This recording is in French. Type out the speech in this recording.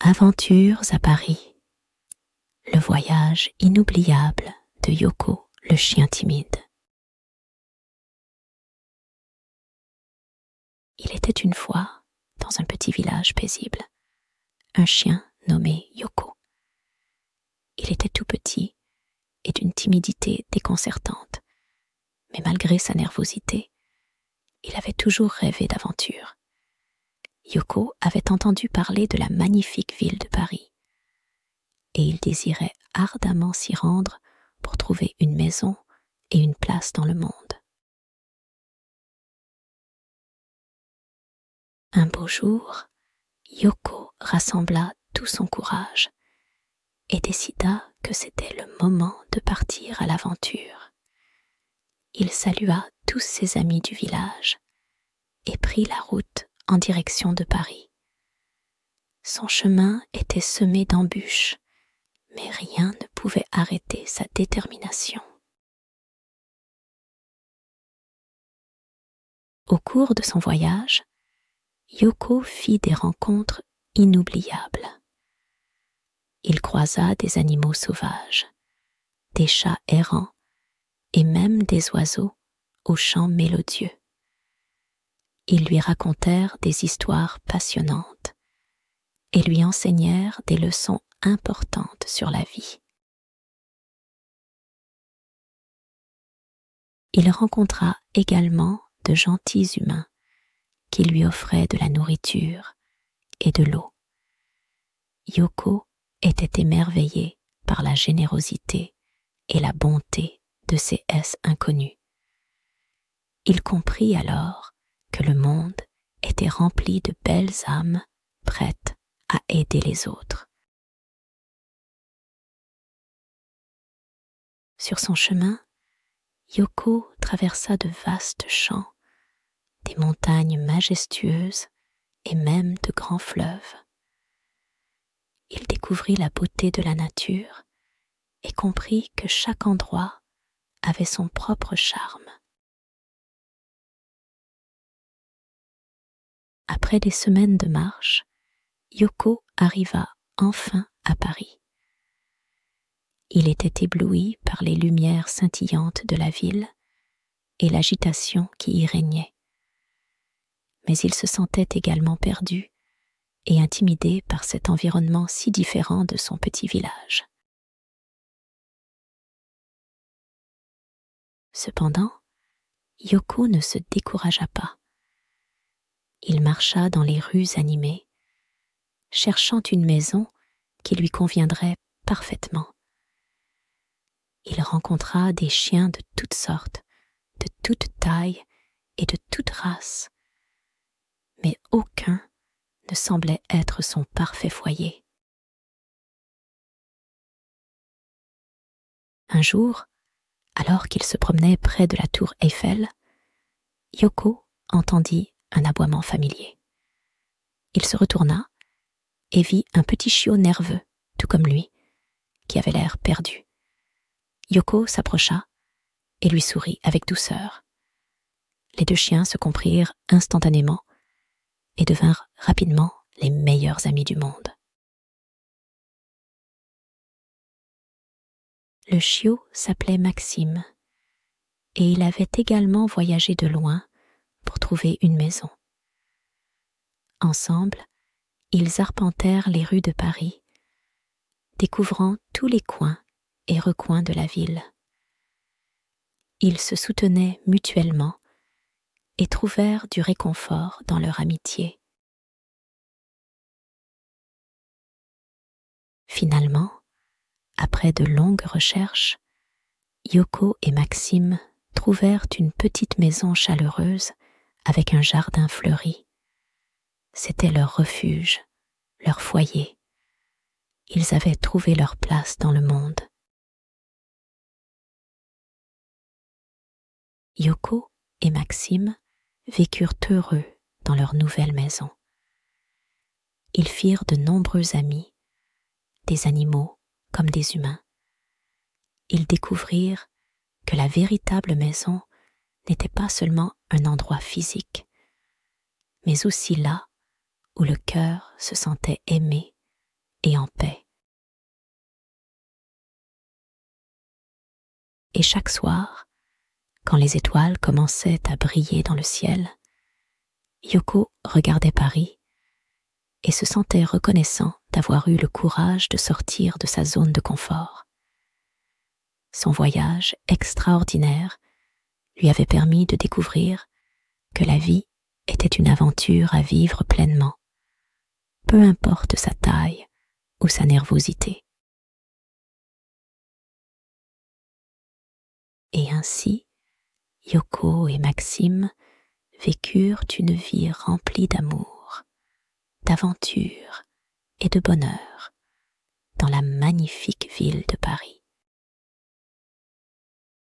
Aventures à Paris. Le voyage inoubliable de Yoko, le chien timide. Il était une fois, dans un petit village paisible, un chien nommé Yoko. Il était tout petit et d'une timidité déconcertante, mais malgré sa nervosité, il avait toujours rêvé d'aventure. Yoko avait entendu parler de la magnifique ville de Paris, et il désirait ardemment s'y rendre pour trouver une maison et une place dans le monde. Un beau jour, Yoko rassembla tout son courage et décida que c'était le moment de partir à l'aventure. Il salua tous ses amis du village et prit la route en direction de Paris. Son chemin était semé d'embûches, mais rien ne pouvait arrêter sa détermination. Au cours de son voyage, Yoko fit des rencontres inoubliables. Il croisa des animaux sauvages, des chats errants et même des oiseaux aux chants mélodieux. Ils lui racontèrent des histoires passionnantes et lui enseignèrent des leçons importantes sur la vie. Il rencontra également de gentils humains qui lui offraient de la nourriture et de l'eau. Yoko était émerveillé par la générosité et la bonté de ces êtres inconnus. Il comprit alors que le monde était rempli de belles âmes prêtes à aider les autres. Sur son chemin, Yoko traversa de vastes champs, des montagnes majestueuses et même de grands fleuves. Il découvrit la beauté de la nature et comprit que chaque endroit avait son propre charme. Après des semaines de marche, Yoko arriva enfin à Paris. Il était ébloui par les lumières scintillantes de la ville et l'agitation qui y régnait. Mais il se sentait également perdu et intimidé par cet environnement si différent de son petit village. Cependant, Yoko ne se découragea pas. Il marcha dans les rues animées, cherchant une maison qui lui conviendrait parfaitement. Il rencontra des chiens de toutes sortes, de toutes tailles et de toutes races, mais aucun ne semblait être son parfait foyer. Un jour, alors qu'il se promenait près de la tour Eiffel, Yoko entendit un aboiement familier. Il se retourna et vit un petit chiot nerveux, tout comme lui, qui avait l'air perdu. Yoko s'approcha et lui sourit avec douceur. Les deux chiens se comprirent instantanément et devinrent rapidement les meilleurs amis du monde. Le chiot s'appelait Maxime et il avait également voyagé de loin pour trouver une maison. Ensemble, ils arpentèrent les rues de Paris, découvrant tous les coins et recoins de la ville. Ils se soutenaient mutuellement et trouvèrent du réconfort dans leur amitié. Finalement, après de longues recherches, Yoko et Maxime trouvèrent une petite maison chaleureuse avec un jardin fleuri. C'était leur refuge, leur foyer. Ils avaient trouvé leur place dans le monde. Yoko et Maxime vécurent heureux dans leur nouvelle maison. Ils firent de nombreux amis, des animaux comme des humains. Ils découvrirent que la véritable maison n'était pas seulement un endroit physique, mais aussi là où le cœur se sentait aimé et en paix. Et chaque soir, quand les étoiles commençaient à briller dans le ciel, Yoko regardait Paris et se sentait reconnaissant d'avoir eu le courage de sortir de sa zone de confort. Son voyage extraordinaire lui avait permis de découvrir que la vie était une aventure à vivre pleinement, peu importe sa taille ou sa nervosité. Et ainsi, Yoko et Maxime vécurent une vie remplie d'amour, d'aventure et de bonheur dans la magnifique ville de Paris.